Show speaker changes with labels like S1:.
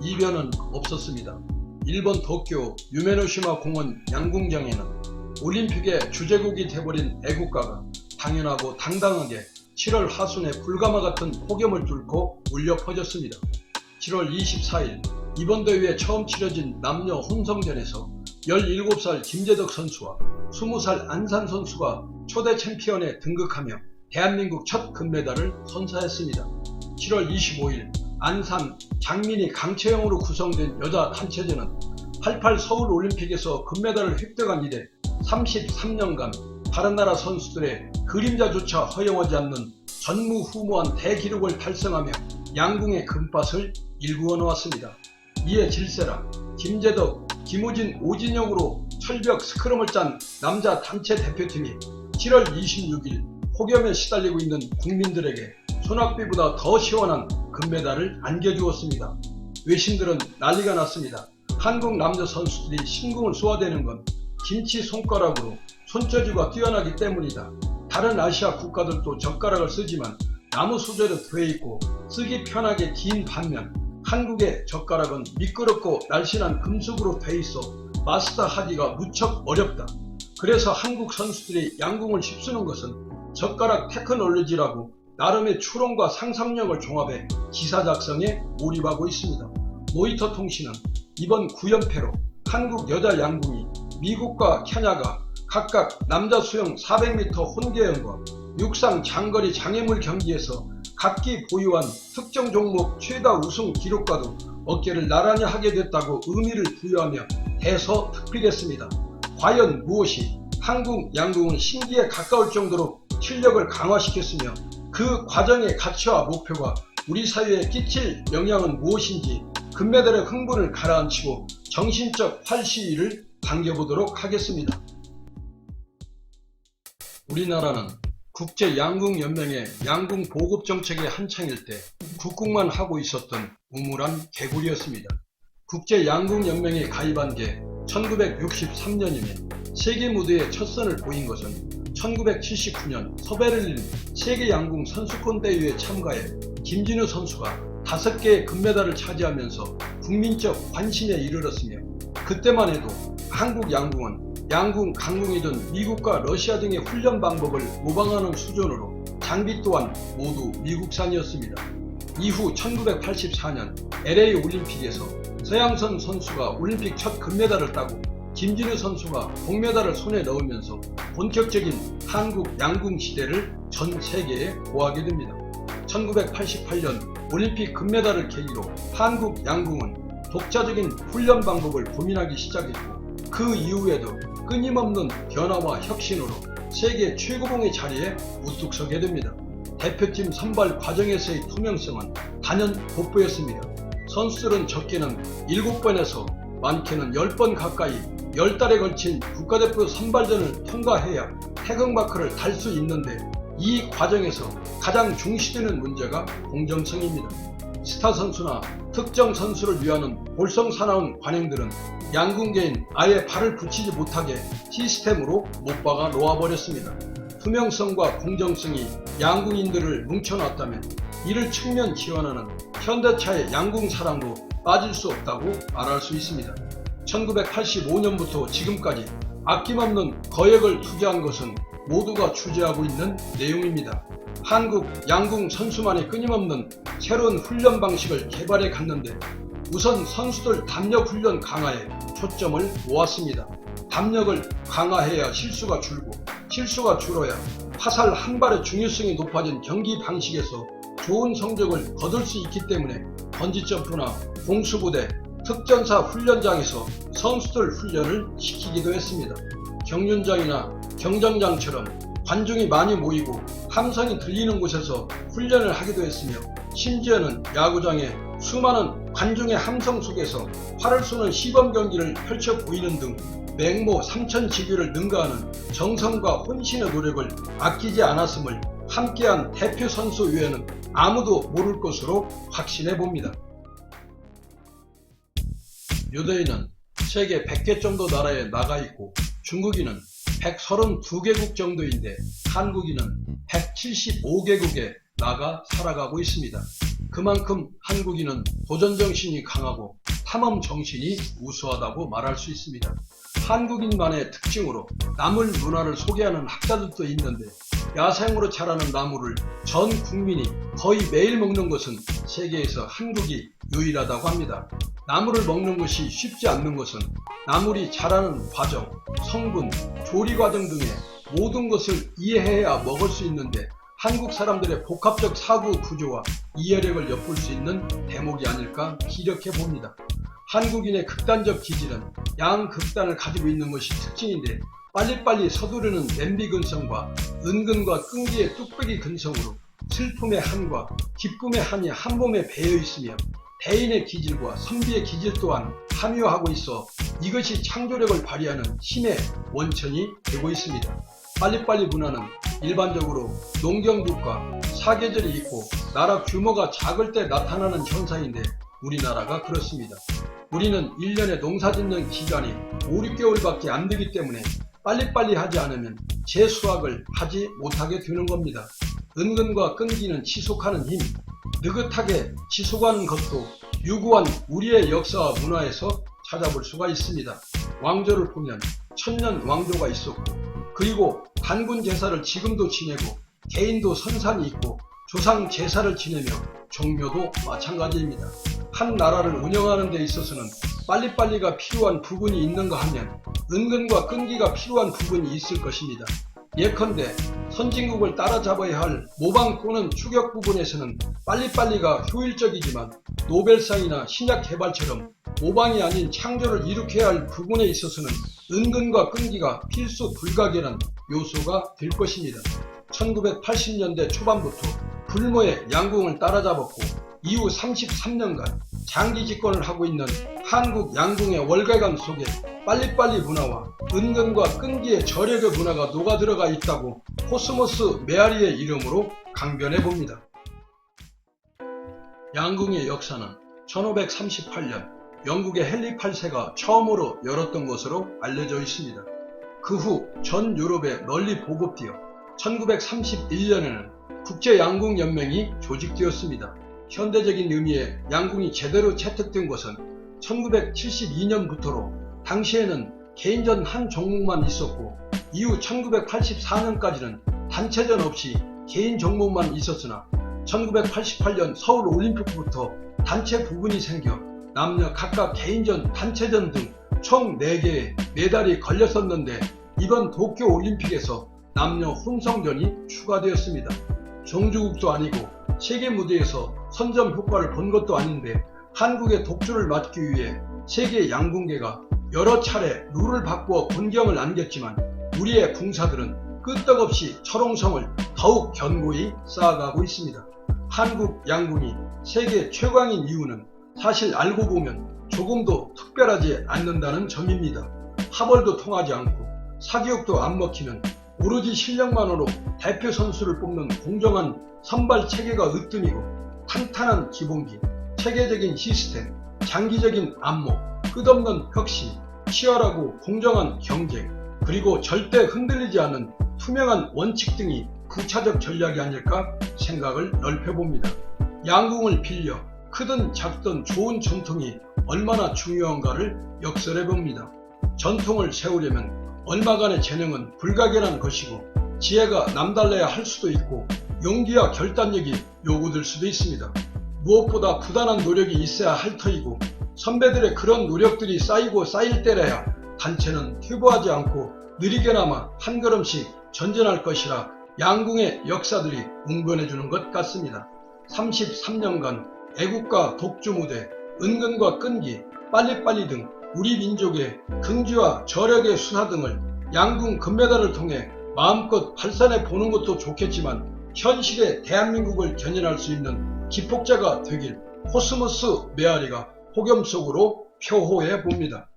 S1: 이변은 없었습니다. 일본 도쿄 유메노시마 공원 양궁장에는 올림픽의 주재국이 돼버린 애국가가 당연하고 당당하게 7월 하순에 불가마 같은 폭염을 뚫고 울려 퍼졌습니다. 7월 24일 이번 대회에 처음 치러진 남녀 혼성전에서 17살 김재덕 선수와 20살 안산 선수가 초대 챔피언에 등극하며 대한민국 첫 금메달을 선사했습니다. 7월 25일 안산 장민희 강채영으로 구성된 여자 단체전은 88 서울올림픽에서 금메달을 획득한 이래 33년간 다른 나라 선수들의 그림자조차 허용하지 않는 전무후무한 대기록을 달성하며 양궁의 금밭을 일구어 놓았습니다. 이에 질세라 김재덕, 김우진, 오진영으로 철벽 스크럼을 짠 남자 단체 대표팀이 7월 26일 폭염에 시달리고 있는 국민들에게 소낙비보다 더 시원한 금메달을 안겨주었습니다. 외신들은 난리가 났습니다. 한국 남자 선수들이 신궁을 쏘아대는 건 김치 손가락으로 손재주가 뛰어나기 때문이다. 다른 아시아 국가들도 젓가락을 쓰지만 나무 소재로 되어 있고 쓰기 편하게 긴 반면 한국의 젓가락은 미끄럽고 날씬한 금속으로 되어 있어 마스터하기가 무척 어렵다. 그래서 한국 선수들이 양궁을 휩쓰는 것은 젓가락 테크놀로지라고 나름의 추론과 상상력을 종합해 기사 작성에 몰입하고 있습니다. 모니터 통신은 이번 9연패로 한국 여자 양궁이 미국과 캐나가 각각 남자 수영 400m 혼계연과 육상 장거리 장애물 경기에서 각기 보유한 특정 종목 최다 우승 기록과도 어깨를 나란히 하게 됐다고 의미를 부여하며 대서특필했습니다. 과연 무엇이 한국 양궁은 신기에 가까울 정도로 실력을 강화시켰으며 그 과정의 가치와 목표가 우리 사회에 끼칠 영향은 무엇인지 금메달의 흥분을 가라앉히고 정신적 활시위를 당겨보도록 하겠습니다. 우리나라는 국제양궁연맹의 양궁 보급 정책의 한창일 때 국궁만 하고 있었던 우물안 개구리였습니다. 국제양궁연맹에 가입한 게 1963년이면 세계 무대에 첫 선을 보인 것은 1979년 서베를린 세계양궁 선수권 대회에 참가해 김진우 선수가 5개의 금메달을 차지하면서 국민적 관심에 이르렀으며 그때만 해도 한국 양궁은 양궁, 강궁이든 미국과 러시아 등의 훈련 방법을 모방하는 수준으로 장비 또한 모두 미국산이었습니다. 이후 1984년 LA 올림픽에서 서양선 선수가 올림픽 첫 금메달을 따고 김진우 선수가 동메달을 손에 넣으면서 본격적인 한국 양궁 시대를 전 세계에 보하게 됩니다. 1988년 올림픽 금메달을 계기로 한국 양궁은 독자적인 훈련 방법을 고민하기 시작했고 그 이후에도 끊임없는 변화와 혁신으로 세계 최고봉의 자리에 우뚝 서게 됩니다. 대표팀 선발 과정에서의 투명성은 단연 돋보였습니다. 선수들은 적게는 7번에서 많게는 10번 가까이 10달에 걸친 국가대표 선발전을 통과해야 태극마크를 달 수 있는데 이 과정에서 가장 중시되는 문제가 공정성입니다. 스타 선수나 특정 선수를 위하는 볼성사나운 관행들은 양궁계인 아예 발을 붙이지 못하게 시스템으로 못 박아 놓아버렸습니다. 투명성과 공정성이 양궁인들을 뭉쳐놨다면 이를 측면 지원하는 현대차의 양궁 사랑도 빠질 수 없다고 말할 수 있습니다. 1985년부터 지금까지 아낌없는 거액을 투자한 것은 모두가 주제하고 있는 내용입니다. 한국 양궁 선수만의 끊임없는 새로운 훈련 방식을 개발해 갔는데 우선 선수들 담력 훈련 강화에 초점을 모았습니다. 담력을 강화해야 실수가 줄고 실수가 줄어야 화살 한 발의 중요성이 높아진 경기 방식에서 좋은 성적을 거둘 수 있기 때문에 번지점프나 공수부대, 특전사 훈련장에서 선수들 훈련을 시키기도 했습니다. 경륜장이나 경정장처럼 관중이 많이 모이고 함성이 들리는 곳에서 훈련을 하기도 했으며 심지어는 야구장에 수많은 관중의 함성 속에서 활을 쏘는 시범 경기를 펼쳐 보이는 등 맹모 삼천지교를 능가하는 정성과 혼신의 노력을 아끼지 않았음을 함께한 대표 선수 외에는 아무도 모를 것으로 확신해 봅니다. 묘대인은 세계 100개 정도 나라에 나가 있고 중국인은 132개국 정도인데 한국인은 175개국에 나가 살아가고 있습니다. 그만큼 한국인은 도전정신이 강하고 탐험정신이 우수하다고 말할 수 있습니다. 한국인만의 특징으로 나물 문화를 소개하는 학자들도 있는데, 야생으로 자라는 나물을 전 국민이 거의 매일 먹는 것은 세계에서 한국이 유일하다고 합니다. 나물을 먹는 것이 쉽지 않는 것은 나물이 자라는 과정, 성분, 조리 과정 등의 모든 것을 이해해야 먹을 수 있는데, 한국 사람들의 복합적 사고 구조와 이해력을 엿볼 수 있는 대목이 아닐까 기력해 봅니다. 한국인의 극단적 기질은 양극단을 가지고 있는 것이 특징인데, 빨리빨리 서두르는 냄비 근성과 은근과 끈기의 뚝배기 근성으로 슬픔의 한과 기쁨의 한이 한 몸에 배어 있으며, 대인의 기질과 선비의 기질 또한 함유하고 있어 이것이 창조력을 발휘하는 힘의 원천이 되고 있습니다. 빨리빨리 문화는 일반적으로 농경국가, 사계절이 있고 나라 규모가 작을 때 나타나는 현상인데, 우리나라가 그렇습니다. 우리는 1년에 농사짓는 기간이 5, 6개월밖에 안 되기 때문에 빨리빨리 하지 않으면 재수확을 하지 못하게 되는 겁니다. 은근과 끈기는 지속하는 힘, 느긋하게 지속하는 것도 유구한 우리의 역사와 문화에서 찾아볼 수가 있습니다. 왕조를 보면 천년 왕조가 있었고, 그리고 단군 제사를 지금도 지내고, 개인도 선산이 있고, 조상 제사를 지내며 종묘도 마찬가지입니다. 한 나라를 운영하는 데 있어서는 빨리빨리가 필요한 부분이 있는가 하면 은근과 끈기가 필요한 부분이 있을 것입니다. 예컨대 선진국을 따라잡아야 할 모방 또는 추격 부분에서는 빨리빨리가 효율적이지만, 노벨상이나 신약 개발처럼 모방이 아닌 창조를 일으켜야 할 부분에 있어서는 은근과 끈기가 필수 불가결한 요소가 될 것입니다. 1980년대 초반부터 불모의 양궁을 따라잡았고, 이후 33년간 장기 집권을 하고 있는 한국 양궁의 월계관 속에 빨리빨리 문화와 은근과 끈기의 절약의 문화가 녹아들어가 있다고 코스모스 메아리의 이름으로 강변해 봅니다. 양궁의 역사는 1538년 영국의 헨리 8세가 처음으로 열었던 것으로 알려져 있습니다. 그 후 전 유럽에 널리 보급되어 1931년에는 국제양궁연맹이 조직되었습니다. 현대적인 의미의 양궁이 제대로 채택된 것은 1972년부터로 당시에는 개인전 한 종목만 있었고, 이후 1984년까지는 단체전 없이 개인 종목만 있었으나 1988년 서울올림픽부터 단체 부분이 생겨 남녀 각각 개인전, 단체전 등 총 4개의 메달이 걸렸었는데, 이번 도쿄올림픽에서 남녀 혼성전이 추가되었습니다. 종주국도 아니고 세계 무대에서 선점 효과를 본 것도 아닌데, 한국의 독주를 막기 위해 세계 양궁계가 여러 차례 룰을 바꾸어 곤경을 안겼지만, 우리의 궁사들은 끄떡없이 철옹성을 더욱 견고히 쌓아가고 있습니다. 한국 양궁이 세계 최강인 이유는 사실 알고 보면 조금도 특별하지 않는다는 점입니다. 하벌도 통하지 않고 사교육도 안 먹히는 오로지 실력만으로 대표 선수를 뽑는 공정한 선발 체계가 으뜸이고, 탄탄한 기본기, 체계적인 시스템, 장기적인 안목, 끝없는 혁신, 치열하고 공정한 경쟁, 그리고 절대 흔들리지 않는 투명한 원칙 등이 부차적 전략이 아닐까 생각을 넓혀봅니다. 양궁을 빌려 크든 작든 좋은 전통이 얼마나 중요한가를 역설해봅니다. 전통을 세우려면 얼마간의 재능은 불가결한 것이고, 지혜가 남달라야 할 수도 있고, 용기와 결단력이 요구될 수도 있습니다. 무엇보다 부단한 노력이 있어야 할 터이고, 선배들의 그런 노력들이 쌓이고 쌓일 때라야 단체는 퇴보하지 않고 느리게나마 한 걸음씩 전진할 것이라 양궁의 역사들이 웅변해주는 것 같습니다. 33년간 애국가 독주 무대, 은근과 끈기, 빨리빨리 등 우리 민족의 긍지와 저력의 수사 등을 양궁 금메달을 통해 마음껏 발산해 보는 것도 좋겠지만, 현실의 대한민국을 견인할 수 있는 기폭제가 되길 코스모스 메아리가 폭염 속으로 표호해 봅니다.